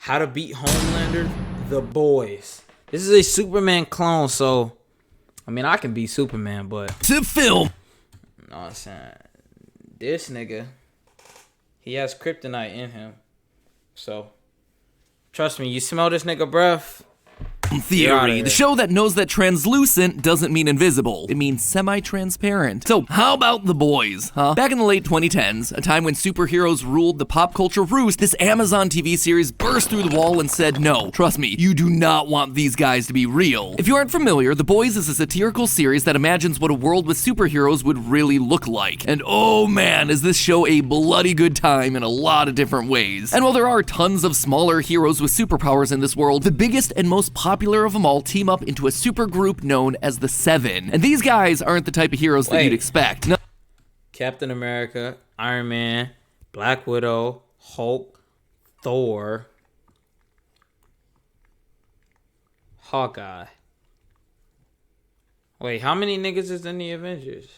How to Beat Homelander, The Boys. This is a Superman clone, so I mean I can beat Superman, but to film. No, I'm saying this nigga, he has kryptonite in him. So trust me, you smell this nigga breath. Theory, the show that knows that translucent doesn't mean invisible, it means semi-transparent. So how about The Boys, huh? Back in the late 2010s, a time when superheroes ruled the pop culture roost, this Amazon TV series burst through the wall and said, no, trust me, you do not want these guys to be real. If you aren't familiar, The Boys is a satirical series that imagines what a world with superheroes would really look like. And oh man, is this show a bloody good time in a lot of different ways. And while there are tons of smaller heroes with superpowers in this world, the biggest and most popular of them all team up into a super group known as the Seven. And these guys aren't the type of heroes that you'd expect. No. Captain America, Iron Man, Black Widow, Hulk, Thor, Hawkeye. Wait, how many niggas is in the Avengers?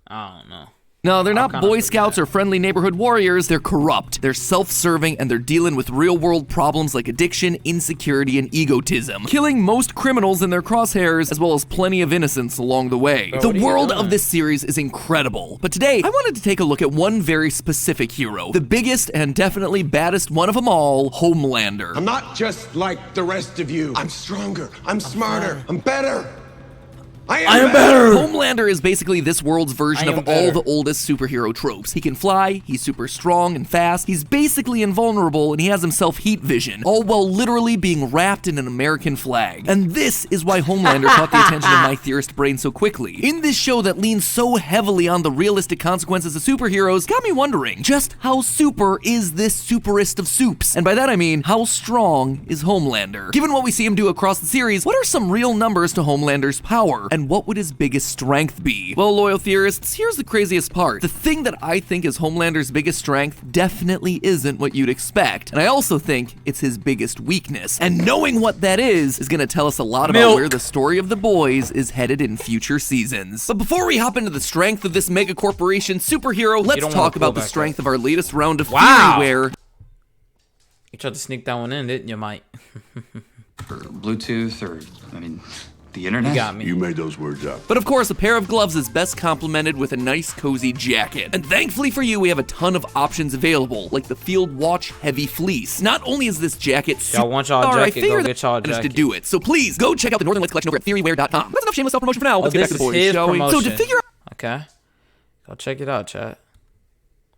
I don't know. No, they're not Boy Scouts or friendly neighborhood warriors, they're corrupt, they're self-serving, and they're dealing with real-world problems like addiction, insecurity, and egotism, killing most criminals in their crosshairs, as well as plenty of innocents along the way. The world of this series is incredible, but today, I wanted to take a look at one very specific hero, the biggest and definitely baddest one of them all, Homelander. I'm not just like the rest of you. I'm stronger, I'm smarter, I'm better. I am better! Homelander is basically this world's version of all the oldest superhero tropes. He can fly, he's super strong and fast, he's basically invulnerable, and he has himself heat vision, all while literally being wrapped in an American flag. And this is why Homelander caught the attention of my theorist brain so quickly. In this show that leans so heavily on the realistic consequences of superheroes, got me wondering, just how super is this superest of soups? And by that I mean, how strong is Homelander? Given what we see him do across the series, what are some real numbers to Homelander's power? And what would his biggest strength be? Well, loyal theorists, here's the craziest part. The thing that I think is Homelander's biggest strength definitely isn't what you'd expect. And I also think it's his biggest weakness. And knowing what that is gonna tell us a lot about where the story of The Boys is headed in future seasons. But before we hop into the strength of this mega corporation superhero, let's talk about the strength of our latest round of theory where... You tried to sneak that one in, didn't you, Mike? Or Bluetooth, or, I mean... the internet? You got me. You made those words up. But of course, a pair of gloves is best complemented with a nice cozy jacket. And thankfully for you, we have a ton of options available, like the Field Watch Heavy Fleece. Not only is this jacket super, y'all want y'all jacket, I figured go get y'all jacket. To do it. So please, go check out the Northern Lights collection over at theorywear.com. That's enough shameless self-promotion for now. Let's get back to the boys, shall we? So to figure out... Okay. Go check it out, chat.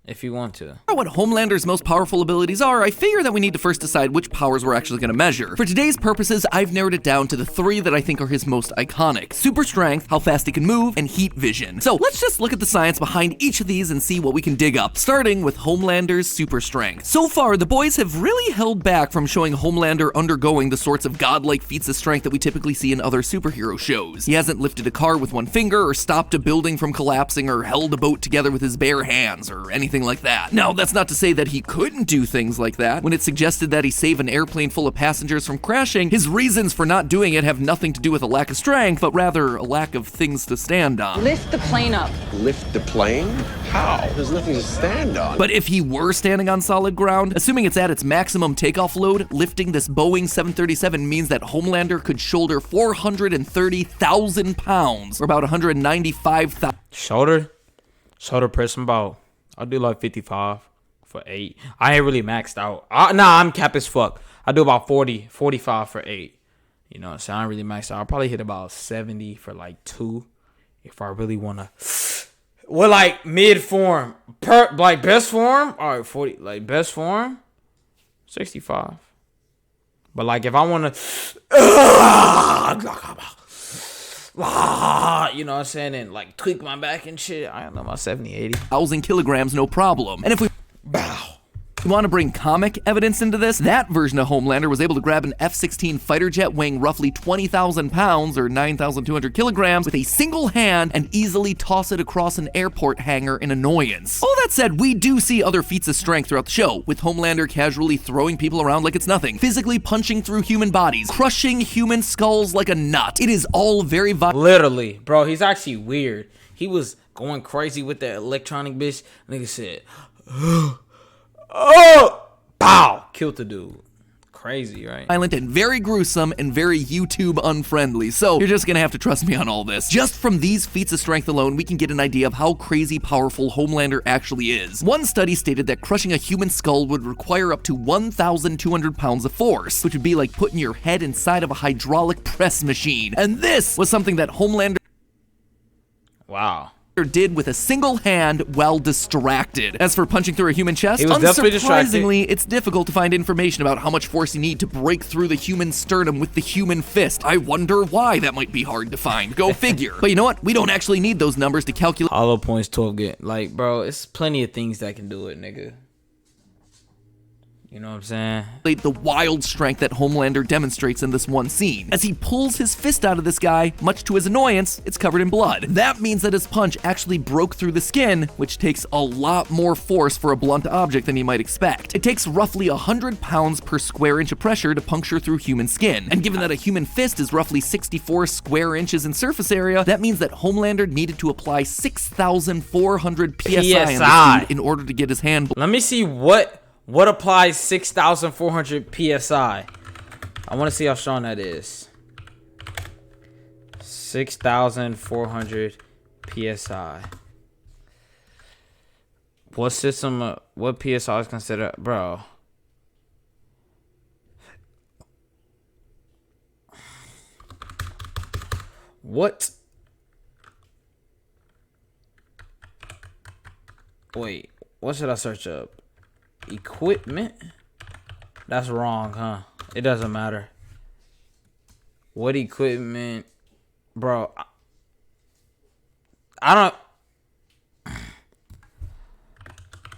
If you want to. What Homelander's most powerful abilities are, I figure that we need to first decide which powers we're actually going to measure. For today's purposes, I've narrowed it down to the three that I think are his most iconic: super strength, how fast he can move, and heat vision. So let's just look at the science behind each of these and see what we can dig up, starting with Homelander's super strength. So far, the boys have really held back from showing Homelander undergoing the sorts of godlike feats of strength that we typically see in other superhero shows. He hasn't lifted a car with one finger, or stopped a building from collapsing, or held a boat together with his bare hands, or anything like that. Now, that's not to say that he couldn't do things like that. When it's suggested that he save an airplane full of passengers from crashing, his reasons for not doing it have nothing to do with a lack of strength, but rather a lack of things to stand on. Lift the plane up. Lift the plane? How? There's nothing to stand on. But if he were standing on solid ground, assuming it's at its maximum takeoff load, lifting this Boeing 737 means that Homelander could shoulder 430,000 pounds, or about 195,000. Shoulder press about... I'll do like 55 for 8. I ain't really maxed out. Nah, I'm cap as fuck. I do about 45 for 8. You know, so I ain't really maxed out. I'll probably hit about 70 for like 2 if I really want to. Well, like mid form. Like best form? All right, 40. Like best form? 65. But like if I want to. You know what I'm saying, and like tweak my back and shit, I don't know, about 70, 80. 1,000 kilograms, no problem. And if we want to bring comic evidence into this, that version of Homelander was able to grab an F-16 fighter jet weighing roughly 20,000 pounds or 9,200 kilograms with a single hand and easily toss it across an airport hangar in annoyance. All that said, we do see other feats of strength throughout the show, with Homelander casually throwing people around like it's nothing, physically punching through human bodies, crushing human skulls like a nut. It is all very literally, bro, he's actually weird. He was going crazy with that electronic bitch. Nigga said, oh, pow. killed the dude. Crazy, right? Violent and very gruesome and very YouTube unfriendly, so you're just gonna have to trust me on all this. Just from these feats of strength alone, we can get an idea of how crazy powerful Homelander actually is. One study stated that crushing a human skull would require up to 1,200 pounds of force, which would be like putting your head inside of a hydraulic press machine. And this was something that Homelander Wow. did with a single hand while distracted. As for punching through a human chest, He was definitely distracted. unsurprisingly, it's difficult to find information about how much force you need to break through the human sternum with the human fist. I wonder why that might be hard to find. Go figure. But you know what? We don't actually need those numbers to calculate Hollow points 12 get like, bro, it's plenty of things that can do it, nigga. You know what I'm saying? the wild strength that Homelander demonstrates in this one scene. As he pulls his fist out of this guy, much to his annoyance, it's covered in blood. That means that his punch actually broke through the skin, which takes a lot more force for a blunt object than you might expect. It takes roughly 100 pounds per square inch of pressure to puncture through human skin. And given that a human fist is roughly 64 square inches in surface area, that means that Homelander needed to apply 6,400 PSI on this dude in order to get his hand. Let me see what applies 6,400 PSI. I want to see how strong that is. 6,400 PSI. What system, what PSI is considered, bro? What? Wait, what should I search up? Equipment? That's wrong, huh? It doesn't matter. What equipment? Bro, I don't...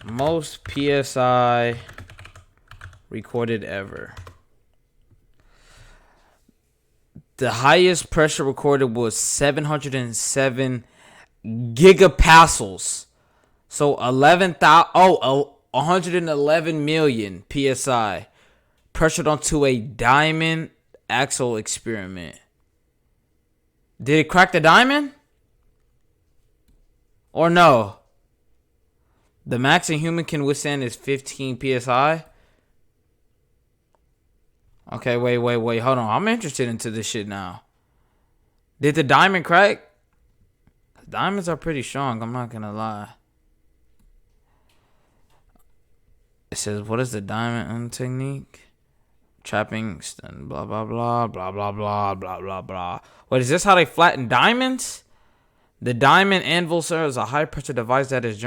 Most PSI recorded ever. The highest pressure recorded was 707 gigapascals. So 111 million PSI pressured onto a diamond axle experiment. Did it crack the diamond? Or no? The max a human can withstand is 15 PSI. Okay, wait. Hold on. I'm interested into this shit now. Did the diamond crack? Diamonds are pretty strong. I'm not gonna lie. It says, what is the diamond technique? Trapping, blah, blah, blah, blah, blah, blah, blah, blah, blah. Wait, is this how they flatten diamonds? The diamond anvil serves as a high-pressure device that is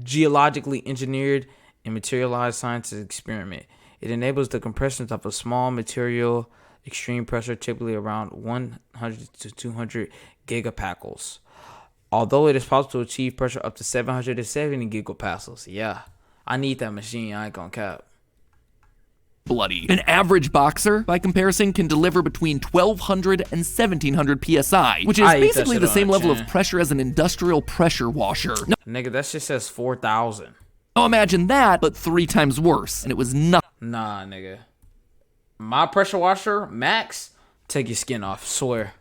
geologically engineered and materialized scientific experiment. It enables the compression of a small material, extreme pressure, typically around 100 to 200 gigapascals. Although it is possible to achieve pressure up to 770 gigapascals. Yeah. I need that machine. I ain't gonna cap. Bloody. An average boxer, by comparison, can deliver between 1,200 and 1,700 PSI, which is basically the same level of pressure as an industrial pressure washer. Nigga, that shit says 4,000. Now imagine that, but 3 times worse, and it was nothing. Nah, nigga. My pressure washer, max, take your skin off. Swear.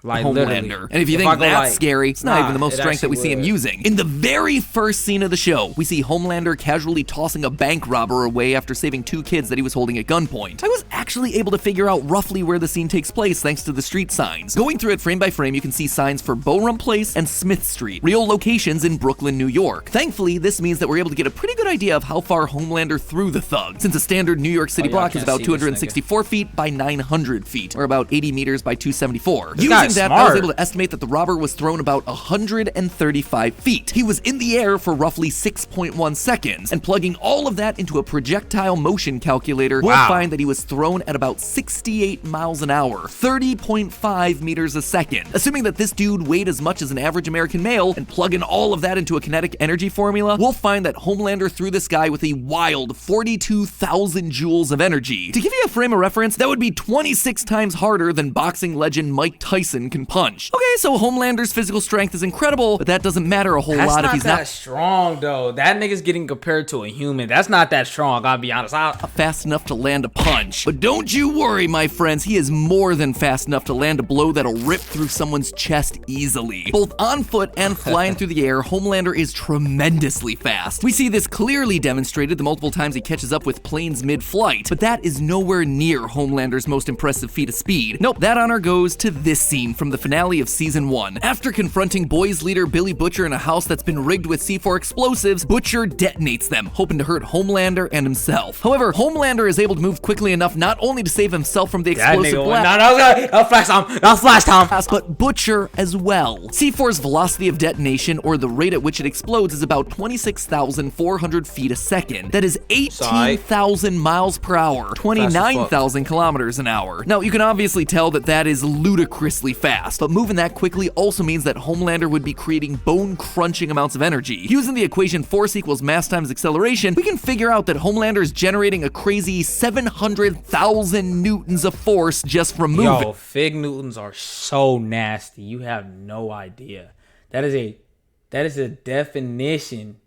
Like Homelander. And if you think that's scary, it's not even the most strength that we see him using. In the very first scene of the show, we see Homelander casually tossing a bank robber away after saving 2 kids that he was holding at gunpoint. I was actually able to figure out roughly where the scene takes place thanks to the street signs. Going through it frame by frame, you can see signs for Beaurum Place and Smith Street, real locations in Brooklyn, New York. Thankfully, this means that we're able to get a pretty good idea of how far Homelander threw the thug, since a standard New York City block is about 264 feet by 900 feet, or about 80 meters by 274. Using that, I was able to estimate that the robber was thrown about 135 feet. He was in the air for roughly 6.1 seconds, and plugging all of that into a projectile motion calculator, we'll find that he was thrown at about 68 miles an hour, 30.5 meters a second. Assuming that this dude weighed as much as an average American male, and plug in all of that into a kinetic energy formula, we'll find that Homelander threw this guy with a wild 42,000 joules of energy. To give you a frame of reference, that would be 26 times harder than boxing legend Mike Tyson human can punch. Okay, so Homelander's physical strength is incredible, but that doesn't matter a whole lot if he's not that strong, though. That nigga's getting compared to a human. That's not that strong, I gotta be honest. Fast enough to land a punch. But don't you worry, my friends, he is more than fast enough to land a blow that'll rip through someone's chest easily. Both on foot and flying through the air, Homelander is tremendously fast. We see this clearly demonstrated the multiple times he catches up with planes mid-flight, but that is nowhere near Homelander's most impressive feat of speed. Nope, that honor goes to this scene from the finale of Season 1. After confronting Boys leader Billy Butcher in a house that's been rigged with C4 explosives, Butcher detonates them, hoping to hurt Homelander and himself. However, Homelander is able to move quickly enough not only to save himself from the explosive blast, no flash time, but Butcher as well. C4's velocity of detonation, or the rate at which it explodes, is about 26,400 feet a second. That is 18,000 miles per hour, 29,000 kilometers an hour. Now, you can obviously tell that that is ludicrously fast, but moving that quickly also means that Homelander would be creating bone-crunching amounts of energy. Using the equation force equals mass times acceleration, we can figure out that Homelander is generating a crazy 700,000 newtons of force just from moving. Yo, Fig Newtons are so nasty. You have no idea. That is a definition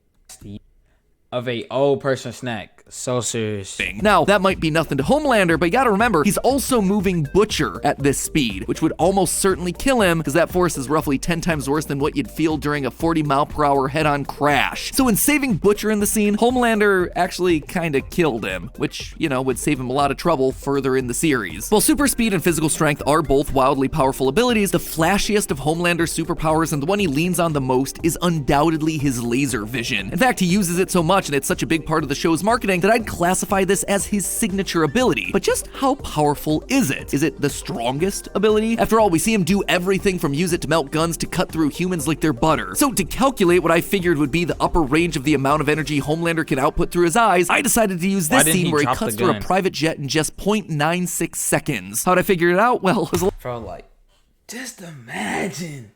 of a old person snack. So serious. Now, that might be nothing to Homelander, but you gotta remember, he's also moving Butcher at this speed, which would almost certainly kill him, because that force is roughly 10 times worse than what you'd feel during a 40-mile-per-hour head-on crash. So in saving Butcher in the scene, Homelander actually kinda killed him, which, you know, would save him a lot of trouble further in the series. While super speed and physical strength are both wildly powerful abilities, the flashiest of Homelander's superpowers and the one he leans on the most is undoubtedly his laser vision. In fact, he uses it so much and it's such a big part of the show's marketing that I'd classify this as his signature ability. But just how powerful is it? Is it the strongest ability? After all, we see him do everything from use it to melt guns to cut through humans like they're butter. So to calculate what I figured would be the upper range of the amount of energy Homelander can output through his eyes, I decided to use this scene where he cuts through a private jet in just 0.96 seconds. How'd I figure it out? Well, it was Bro, like, just imagine.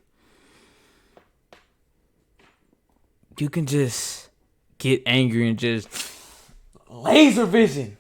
You can just get angry and just laser vision.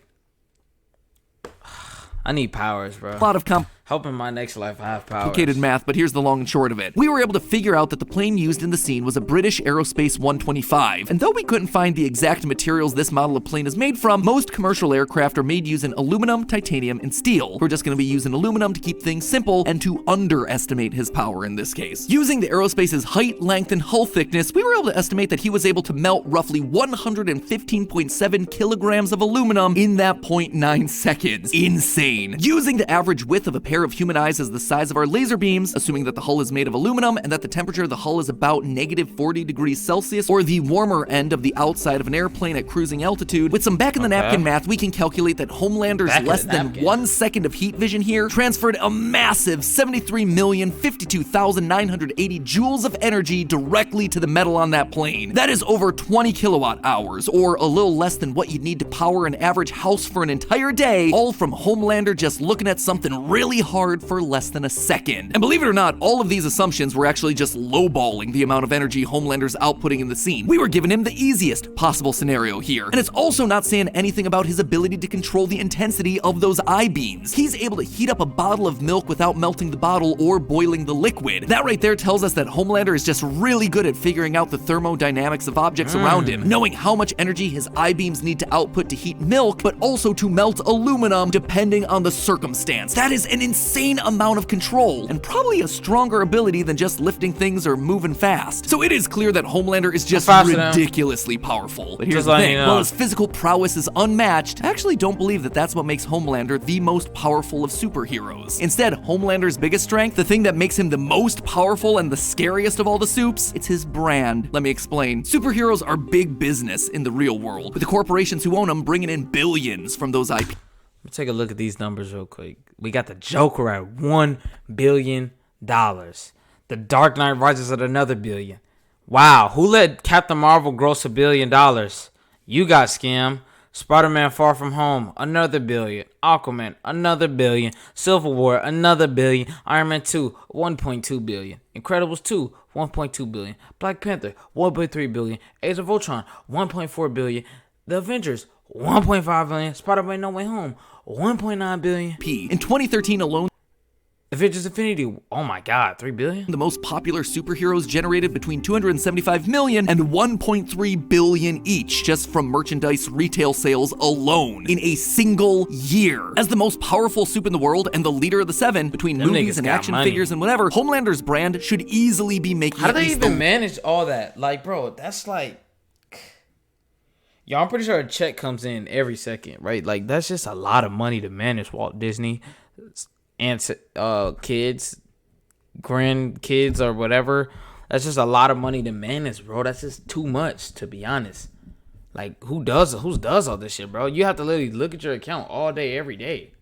I need powers, bro. a lot of Hoping my next life I have powers. complicated math, but here's the long and short of it. We were able to figure out that the plane used in the scene was a British Aerospace 125, and though we couldn't find the exact materials this model of plane is made from, most commercial aircraft are made using aluminum, titanium, and steel. We're just going to be using aluminum to keep things simple and to underestimate his power in this case. Using the Aerospace's height, length, and hull thickness, we were able to estimate that he was able to melt roughly 115.7 kilograms of aluminum in that 0.9 seconds. Insane. Using the average width of a pair of human eyes as the size of our laser beams, assuming that the hull is made of aluminum and that the temperature of the hull is about -40 degrees Celsius, or the warmer end of the outside of an airplane at cruising altitude, with some back-in-the-napkin math, we can calculate that Homelander's less than 1 second of heat vision here transferred a massive 73,052,980 joules of energy directly to the metal on that plane. That is over 20 kilowatt hours, or a little less than what you'd need to power an average house for an entire day, all from Homelander just looking at something really hard for less than a second. And believe it or not, all of these assumptions were actually just lowballing the amount of energy Homelander's outputting in the scene. We were giving him the easiest possible scenario here. And it's also not saying anything about his ability to control the intensity of those eye beams. He's able to heat up a bottle of milk without melting the bottle or boiling the liquid. That right there tells us that Homelander is just really good at figuring out the thermodynamics of objects around him, knowing how much energy his eye beams need to output to heat milk, but also to melt aluminum depending on the circumstance. That is an insane amount of control, and probably a stronger ability than just lifting things or moving fast. So it is clear that Homelander is just ridiculously powerful. But here's the thing, while his physical prowess is unmatched, I actually don't believe that that's what makes Homelander the most powerful of superheroes. Instead, Homelander's biggest strength, the thing that makes him the most powerful and the scariest of all the supes, it's his brand. Let me explain. Superheroes are big business in the real world, with the corporations who own them bringing in billions from those IP. Let's take a look at these numbers real quick. We got the Joker at $1 billion. The Dark Knight Rises at another billion. Wow, who let Captain Marvel gross $1 billion? You got scammed. Spider-Man Far From Home, another billion. Aquaman, another billion. Civil War, another billion. Iron Man 2, 1.2 billion. Incredibles 2, 1.2 billion. Black Panther, 1.3 billion. Age of Ultron, 1.4 billion. The Avengers, 1.5 billion. Spider-Man No Way Home, 1.9 billion. In 2013 alone, Avengers Infinity, oh my god, 3 billion? The most popular superheroes generated between 275 million and 1.3 billion each just from merchandise retail sales alone in a single year. As the most powerful soup in the world and the leader of the seven, between Them movies niggas and got action money. figures and whatever, Homelander's brand should easily be making How do at they least even manage all that? Like, bro, that's like... Yo, I'm pretty sure a check comes in every second, right? Like, that's just a lot of money to manage Walt Disney and kids, grandkids, or whatever. That's just a lot of money to manage, bro. That's just too much, to be honest. Like, who does all this shit, bro? You have to literally look at your account all day, every day.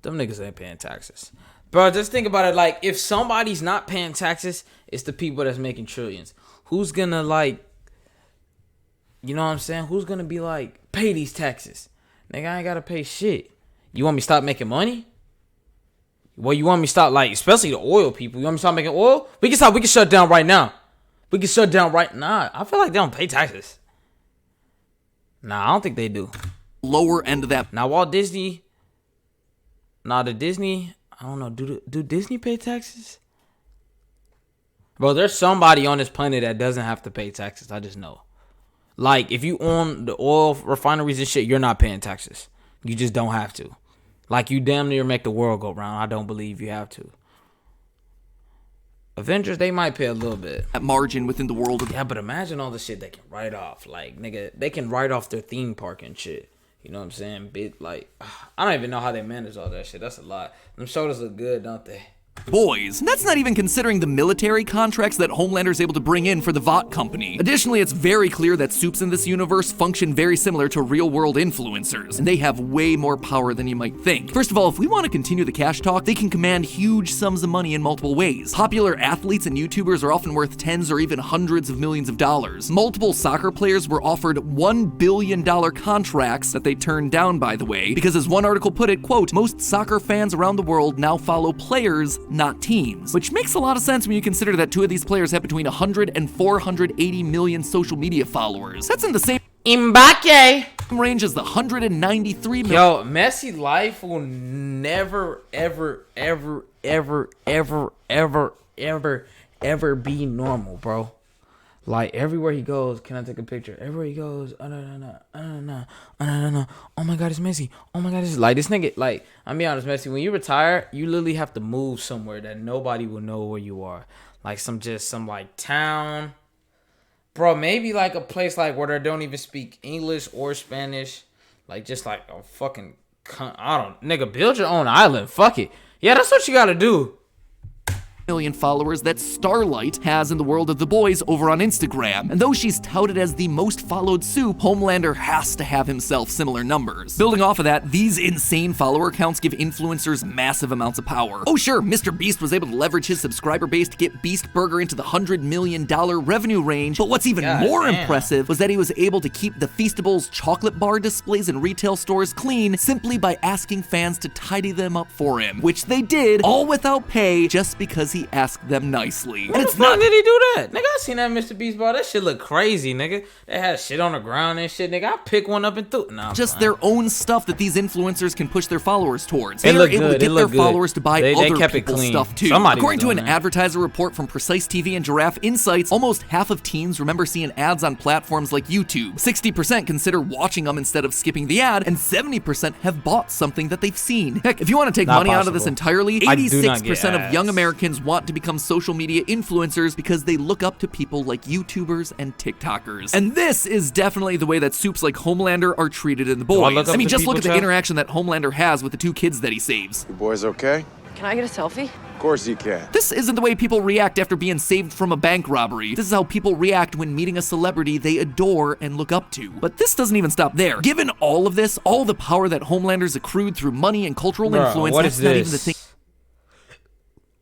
Them niggas ain't paying taxes. Bro, just think about it. Like, if somebody's not paying taxes, it's the people that's making trillions. Who's gonna, like, you know what I'm saying? Who's gonna be like, pay these taxes? Nigga, I ain't gotta pay shit. You want me to stop making money? Well, you want me to stop, like, especially the oil people. You want me to stop making oil? We can shut down right now. We can shut down right now. I feel like they don't pay taxes. Nah, I don't think they do. lower end of that. Now, Walt Disney, the Disney, I don't know, do Disney pay taxes? Bro, there's somebody on this planet that doesn't have to pay taxes. I just know. Like, if you own the oil refineries and shit, you're not paying taxes. You just don't have to. Like, you damn near make the world go round. I don't believe you have to. Avengers, they might pay a little bit. That margin within the world of... Yeah, but imagine all the shit they can write off. Like, nigga, they can write off their theme park and shit. You know what I'm saying? Like, I don't even know how they manage all that shit. That's a lot. Them shoulders look good, don't they? boys. And that's not even considering the military contracts that Homelander is able to bring in for the Vought company. Additionally, it's very clear that soups in this universe function very similar to real-world influencers, and they have way more power than you might think. First of all, if we want to continue the cash talk, they can command huge sums of money in multiple ways. Popular athletes and YouTubers are often worth tens or even hundreds of millions of dollars. Multiple soccer players were offered $1 billion contracts that they turned down, by the way, because as one article put it, quote, most soccer fans around the world now follow players, not teams. Which makes a lot of sense when you consider that two of these players have between 100 and 480 million social media followers. That's in the same Mbappe range as the 193 million. Yo, Messi life will never, ever be normal, bro. Like, everywhere he goes, can I take a picture? Everywhere he goes, oh my God, it's Messi. Oh my God, it's like this nigga. Like, I'm be honest, Messi, when you retire, you literally have to move somewhere that nobody will know where you are. Like some like town, bro. Maybe like a place like where they don't even speak English or Spanish. Like just like a fucking, nigga, build your own island. Fuck it. Yeah, that's what you gotta do. Million followers that Starlight has in the world of The Boys over on Instagram. And though she's touted as the most followed soup, Homelander has to have himself similar numbers. Building off of that, these insane follower counts give influencers massive amounts of power. Oh sure, Mr. Beast was able to leverage his subscriber base to get Beast Burger into the $100 million revenue range, but what's even more impressive was that he was able to keep the Feastables chocolate bar displays in retail stores clean simply by asking fans to tidy them up for him, which they did, all without pay, just because he asked them nicely. When the fuck did he do that? Nigga, I seen that Mr. Beast bar. That shit look crazy, nigga. They had shit on the ground and shit, nigga. I pick one up and threw it. Nah, just their own stuff that these influencers can push their followers towards. They They are look able good. to They get their look good. followers to buy They other kept it people's clean. stuff too. Somebody According was to an doing that. advertiser report from Precise TV and Giraffe Insights, almost half of teens remember seeing ads on platforms like YouTube. 60% consider watching them instead of skipping the ad, and 70% have bought something that they've seen. Heck, if you want to take Not money out of this possible. entirely, I do not 86% get of young ads. Americans want to become social media influencers because they look up to people like YouTubers and TikTokers. And this is definitely the way that soups like Homelander are treated in The I Boys. look up I mean, to just look people, at the Chuck? interaction that Homelander has with the two kids that he saves. You boys okay? Can I get a selfie? Of course you can. This isn't the way people react after being saved from a bank robbery. This is how people react when meeting a celebrity they adore and look up to. But this doesn't even stop there. Given all of this, all the power that Homelander's accrued through money and cultural Bruh, influence, what that's is not even the thing. this?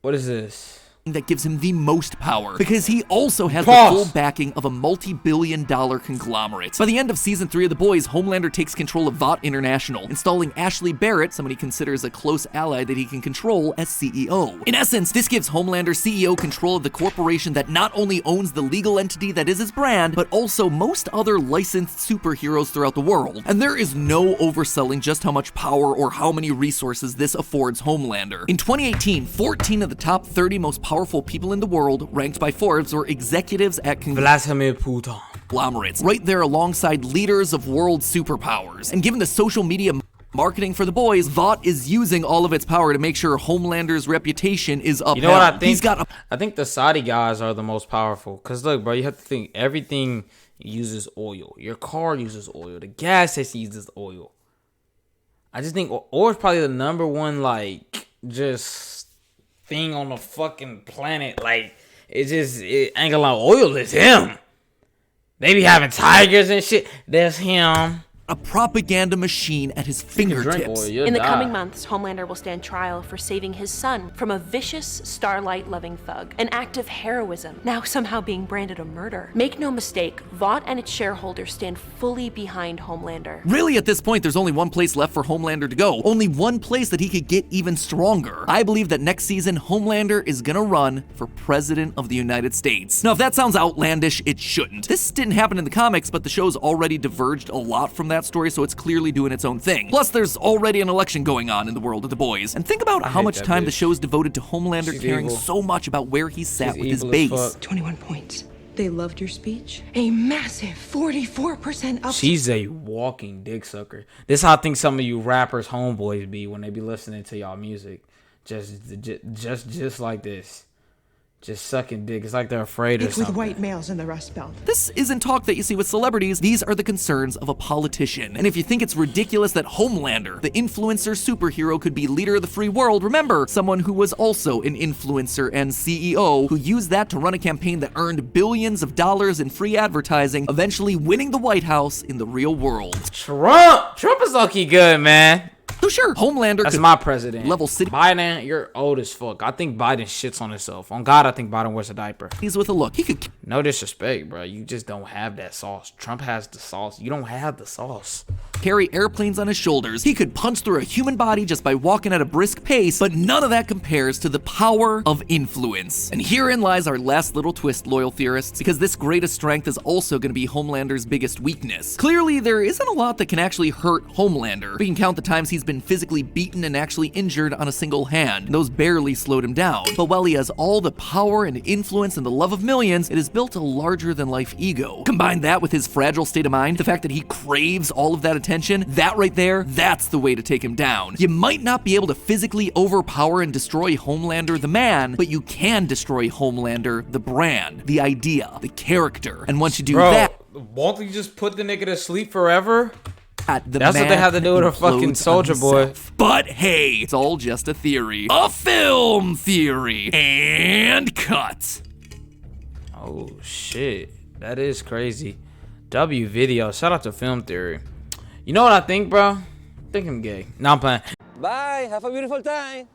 What is this? that gives him the most power, because he also has the full backing of a multi-billion-dollar conglomerate. By the end of season 3 of The Boys, Homelander takes control of Vought International, installing Ashley Barrett, someone he considers a close ally that he can control, as CEO. In essence, this gives Homelander CEO control of the corporation that not only owns the legal entity that is his brand, but also most other licensed superheroes throughout the world. And there is no overselling just how much power or how many resources this affords Homelander. In 2018, 14 of the top 30 most powerful people in the world, ranked by Forbes, were executives at Vladimir Putin. conglomerates, right there alongside leaders of world superpowers. And given the social media marketing for The Boys, Vought is using all of its power to make sure Homelander's reputation is upheld. You know what I think? I think the Saudi guys are the most powerful. Cause look, bro, you have to think everything uses oil. Your car uses oil. The gas station uses oil. I just think oil is probably the number one just thing on the fucking planet. It ain't gonna lie, oil is him. They be having tigers and shit. That's him. a propaganda machine at his fingertips. In the coming months, Homelander will stand trial for saving his son from a vicious, starlight-loving thug. An act of heroism, now somehow being branded a murder. Make no mistake, Vought and its shareholders stand fully behind Homelander. Really, at this point, there's only one place left for Homelander to go. Only one place that he could get even stronger. I believe that next season, Homelander is gonna run for President of the United States. Now, if that sounds outlandish, it shouldn't. This didn't happen in the comics, but the show's already diverged a lot from that story, so it's clearly doing its own thing. Plus, there's already an election going on in the world of The Boys. And think about how much time the show's devoted to Homelander caring so much about where he sat with his base. 21 points. They loved your speech. A massive 44% up. She's a walking dick sucker. This how I think some of you rappers homeboys be when they be listening to y'all music. Just like this. Just sucking dick. It's like they're afraid or it's something. with white males in the Rust Belt. This isn't talk that you see with celebrities. These are the concerns of a politician. And if you think it's ridiculous that Homelander, the influencer superhero, could be leader of the free world, remember someone who was also an influencer and CEO who used that to run a campaign that earned billions of dollars in free advertising, eventually winning the White House in the real world. Trump is lucky good, man. So sure, Homelander That's could my president. level city Biden, you're old as fuck. I think Biden shits on himself. On God, I think Biden wears a diaper. He's with a look. He could No disrespect, bro. You just don't have that sauce. Trump has the sauce. You don't have the sauce. carry airplanes on his shoulders. He could punch through a human body just by walking at a brisk pace, but none of that compares to the power of influence. And herein lies our last little twist, loyal theorists, because this greatest strength is also going to be Homelander's biggest weakness. Clearly, there isn't a lot that can actually hurt Homelander. We can count the times he's been physically beaten and actually injured on a single hand. Those barely slowed him down. But while he has all the power and influence and the love of millions, it has built a larger-than-life ego. Combine that with his fragile state of mind, the fact that he craves all of that attention, that right there, that's the way to take him down. You might not be able to physically overpower and destroy Homelander the man, but you can destroy Homelander the brand, the idea, the character. And once you do that, won't you just put the nigga to sleep forever? the That's what they have to do with a fucking Soldier Boy. But hey, it's all just a theory. A film theory. And cut. Oh shit, that is crazy. W video. Shout out to Film Theory. You know what I think, bro? I think I'm gay. No, I'm playing. Bye. Have a beautiful time.